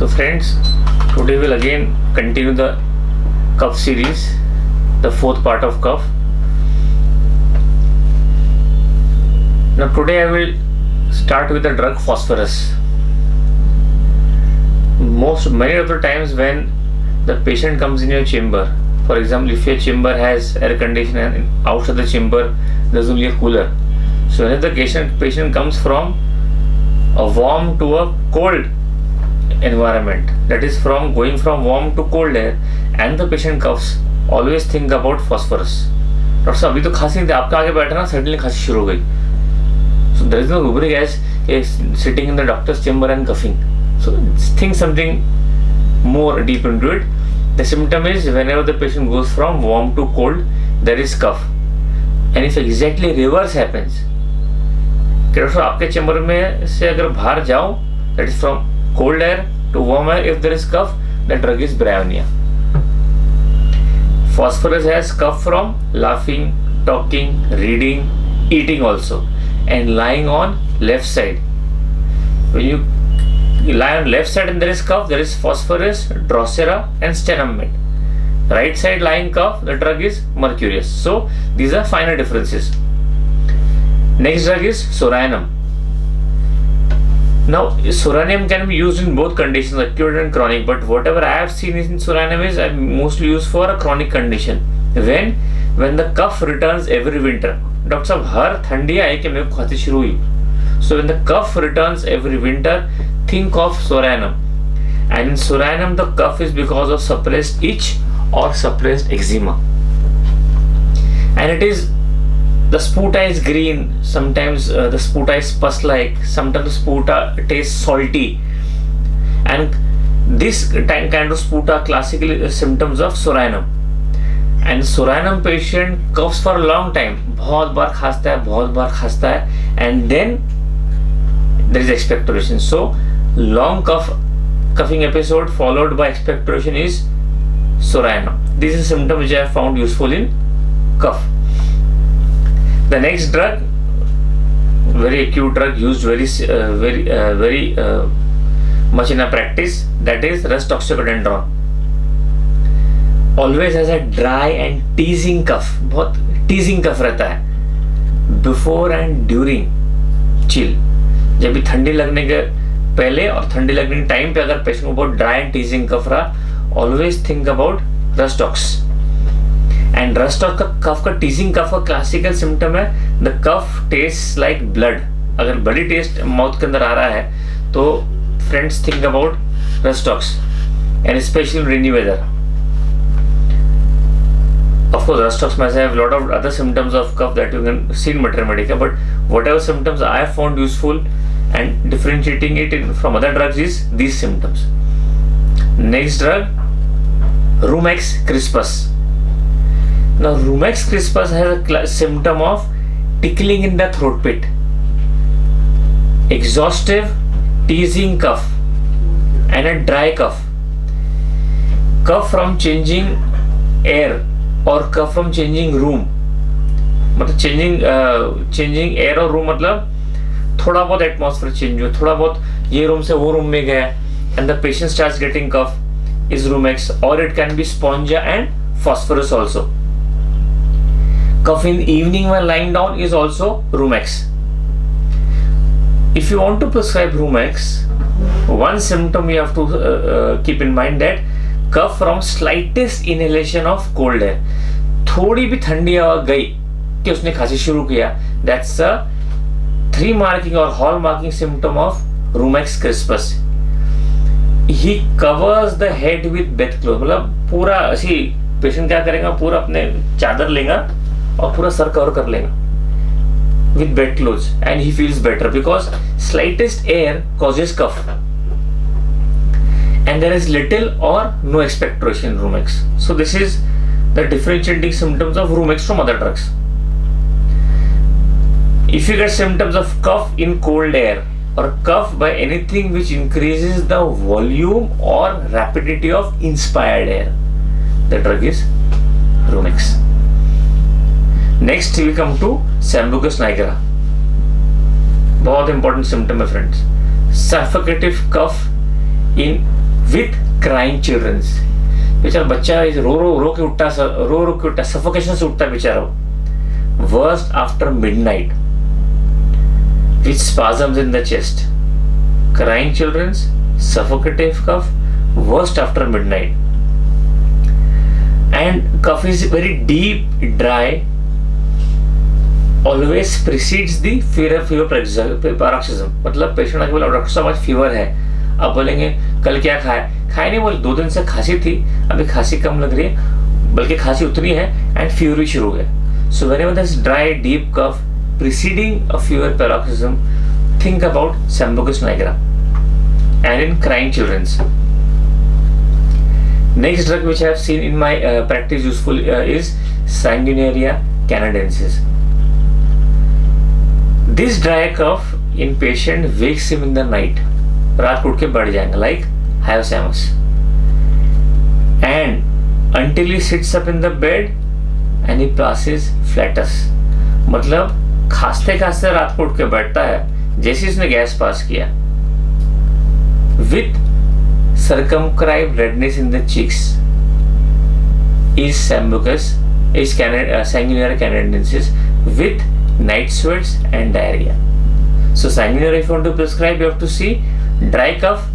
So friends, today we'll again continue the cough series, the fourth part of cough. Now today I will start with the drug phosphorus. Many of the times when the patient comes in your chamber, for example, if your chamber has air conditioner and outside the chamber there's only a cooler. So when the patient comes from a warm to a cold environment, that is from going from warm to cold air, and the patient coughs, always think about phosphorus. Doctor साहब अभी तो खांसी नहीं थी, आपका आगे बैठा ना, सडनली खांसी शुरू हो गई. So there is no rubric as sitting in the doctor's chamber and coughing. So think something more deep into it. The symptom is whenever the patient goes from warm to cold, there is cough. And if exactly reverse happens, कि doctor आपके chamber में से अगर बाहर जाओ, that is from cold air to warm air, if there is cough, the drug is bryonia. Phosphorus has cough from laughing, talking, reading, eating also, and lying on left side. When you lie on left side and there is cough, there is phosphorus, drosera and stenumate. Right side lying cough, the drug is mercurius. So these are final differences. Next drug is soranum. Now soranum can be used in both conditions, acute and chronic, but whatever I have seen in soranum is I mostly use for a chronic condition. When the cough returns every winter. Doctor साहब हर ठंडी आई कि मेरे को खांसी शुरू हुई. So when the cough returns every winter, think of soranum. And in soranum the cough is because of suppressed itch or suppressed eczema. And it is, the sputa is green, sometimes the sputa is pus-like, sometimes the sputa tastes salty. And this kind of sputa classically symptoms of soranum. And soranum patient coughs for a long time, बहुत बार खांसता है, and then there is expectoration. So long coughing episode followed by expectoration is soranum. This is a symptom which I have found useful in cough. The next drug, very acute drug used very much in a practice, that is rust oxycodendron. Always has a dry and teasing cough, बहुत teasing cough रहता है before and during chill. जब भी ठंडी लगने के पहले और ठंडी लगने के टाइम पे अगर पेशेंट को बहुत ड्राई एंड टीजिंग कफ रहा, always think about rhus tox. And rhus tox का कफ का टीजिंग कफ का क्लासिकल सिम्टम है the cough taste like blood. अगर ब्लडी टेस्ट माउथ के अंदर आ रहा है तो friends think about rhus tox, and specially rainy weather. Of course, Rustox may have a lot of other symptoms of cough that you can see in Mater Medica, but whatever symptoms I have found useful and differentiating it from other drugs is these symptoms. Next drug, Rumex crispus. Now, Rumex crispus has a symptom of tickling in the throat pit, exhaustive, teasing cough, and a dry cough. Cough from changing air और कफ from changing room. मतलब changing air और room मतलब थोड़ा बहुत atmosphere change हुआ, थोड़ा बहुत ये रूम से वो रूम में गया, and the patient starts getting cough is Rumex, और it can be Spongia and phosphorus also. Cough in evening when lying down is also Rumex. If you want to prescribe Rumex, one symptom you have to keep in mind that cough from slightest inhalation of cold air. थोड़ी भी ठंडी हवा गई कि उसने खांसी शुरू किया, that's a 3 marking or hall marking symptom of Rumex crispus. He covers the head with bedclothes. मतलब पूरा ऐसी पेशेंट क्या करेगा, पूरा अपने चादर लेगा और पूरा सर कवर कर लेगा with bedclothes, and he feels better because slightest air causes cough. And there is little or no expectoration in Rumex. So this is the differentiating symptoms of Rumex from other drugs. If you get symptoms of cough in cold air or cough by anything which increases the volume or rapidity of inspired air, the drug is Rumex. Next we come to Sambucus nigra. बहुत important symptom है friends. Suffocative cough in with crying children. बेचारा बच्चा रो रो के उठता suffocation से उठता बेचारा. Worst after midnight with spasms in the chest, crying children, suffocative cough, worst after midnight. And cough is very deep, dry, always precedes the fever paroxysm. मतलब patient आके बोला डॉक्टर साहब आज फीवर है, आप बोलेंगे कल क्या खाए नहीं बोले 2 दिन से खांसी थी, अभी खांसी कम लग रही है, बल्कि खांसी उतनी है एंड फीवर भी शुरू हो गया. So whenever there is dry, deep cough preceding a fever paroxysm, think about Sambocus nigra. And in crying children. Next drug which I have seen in my practice useful is Sanguinaria canadensis. This dry cough in patient wakes him in the night. रात को उठ के बढ़ जाएंगे like hyoscyamus. And until he sits up in the bed and he passes flatus. मतलब खांसते खांसते रात को उठ के बैठता है जैसे उसने गैस पास किया. With circumscribed redness in the cheeks is Sanguinaria canadensis with night sweats and diarrhea. So Sanguinaria, if you want to prescribe, you have to see dry cough,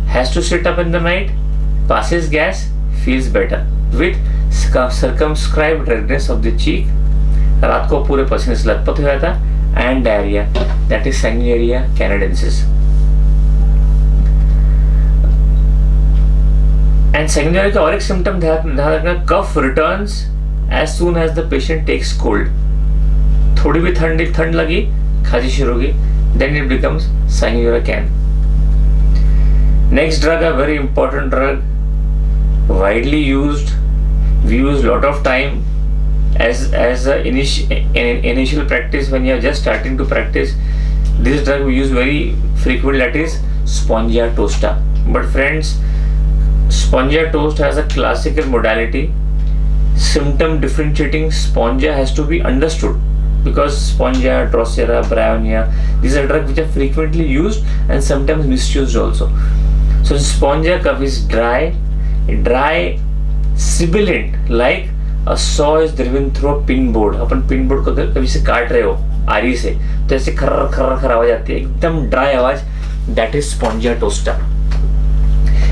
has to sit up in the night, passes gas, feels better with circumscribed redness of the cheek, रात को पूरे पसीने से लथपथ हो जाता, and diarrhea, that is Sanguinaria canadensis. And Sanguinaria का और एक symptom ध्यान रखना, cough returns as soon as the patient takes cold. थोड़ी भी ठंड लगी, खांसी शुरू होगी, then it becomes Sanguinaria can. Next drug, a very important drug, widely used. We use lot of time as a initial practice when you are just starting to practice. This drug we use very frequently, that is Spongia tosta. But friends, Spongia toast has a classical modality. Symptom differentiating Spongia has to be understood, because Spongia, Drosera, Bryonia, these are drugs which are frequently used and sometimes misused also. So Spongia cough is dry, sibilant, like a saw is driven through a pin board. Upon pin board को कभी से काट रहे हो आरी से, तो ऐसे खर्र खर्र खर्र आवाज आती है, एकदम ड्राई आवाज. That is Spongia tosta.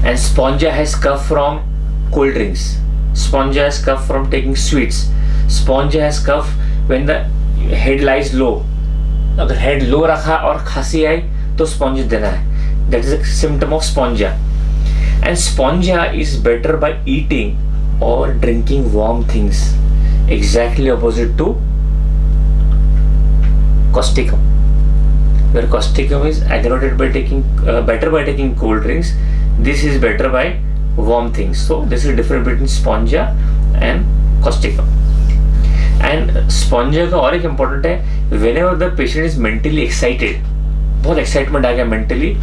And Spongia has cough from cold drinks. Spongia has cough from taking sweets. Spongia has cough when the head lies low. अगर head low रखा और खांसी आई तो Spongia देना है. That is a symptom of Spongia. And Spongia is better by eating or drinking warm things. Exactly opposite to Causticum, where Causticum is aggravated by taking better by taking cold drinks. This is better by warm things. So this is the difference between Spongia and Causticum. And Spongia का और एक important है, whenever the patient is mentally excited, बहुत excitement आ गया mentally,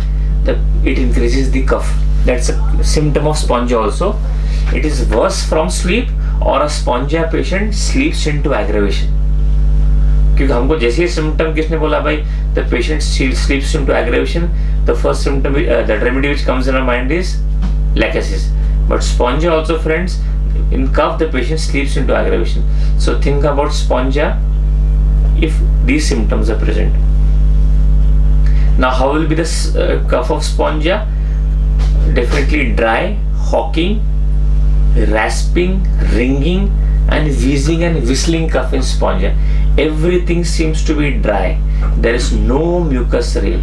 it increases the cough. That's a symptom of Spongia also. It is worse from sleep, or a Spongia patient sleeps into aggravation. क्योंकि हमको जैसे ही symptom किसने बोला भाई the patient sleeps into aggravation, the first symptom, the remedy which comes in our mind is lachesis. But Spongia also, friends, in cough the patient sleeps into aggravation. So think about Spongia if these symptoms are present. Now how will be the cough of Spongia? Definitely dry, hawking, rasping, ringing, and wheezing and whistling cough in Spongia. Everything seems to be dry. There is no mucus real.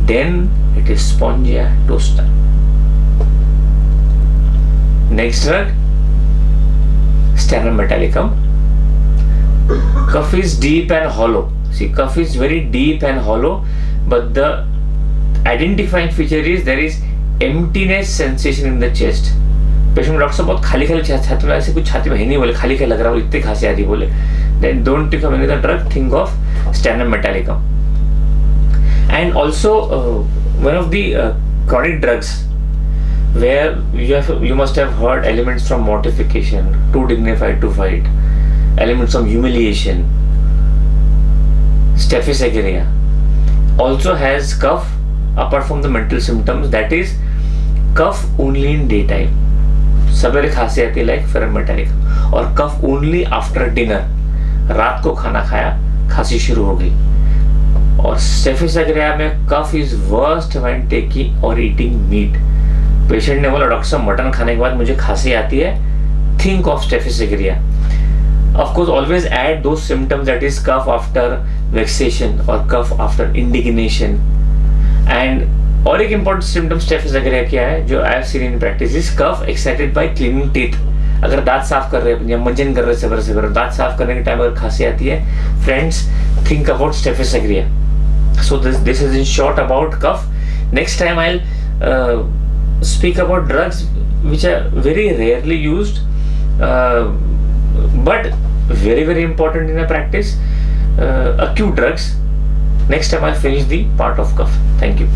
Then it is Spongia tosta. Next drug, Sternum metallicum. Cough is deep and hollow. See, cough is very deep and hollow, but the identifying feature is there is emptiness sensation in the chest. Patient doctor साहब बहुत खाली खाली छाती में, ऐसे कुछ छाती में है नहीं बोले, खाली खाली लग रहा है, इतनी खांसी आ रही बोले, then don't think of any other drug, think of Sternum metallicum. And also one of the chronic drugs where you must have heard elements from mortification, too dignified to fight, elements of humiliation, Staphylococcus aureus also has cough apart from the mental symptoms, that is cough only in day time, सवेरे खांसी आती है like फेरमेटाइक, और कफ only after dinner, रात को खाना खाया खांसी शुरू हो गई। और स्टेफिस एग्रिया में कफ इज वर्स्ट व्हेन टेकिंग और ईटिंग मीट। पेशेंट ने बोला डॉक्टर साहब मटन खाने के बाद मुझे खांसी आती है, think of Staphysagria. Of course, always add those symptoms, that is cough after vexation or cough after indignation. And और एक important symptom स्टेफिस एग्रिया क्या है जो I have seen in practice is cough excited by cleaning teeth। अगर दांत साफ कर रहे हैं या मंजन कर रहे हैं सेवर दांत साफ करने के टाइम अगर खांसी आती है, friends think about Staphysagria. So this is in short about cough. Next time I'll speak about drugs which are very rarely used, but very important in a practice, acute drugs. Next time I'll finish the part of cough. Thank you.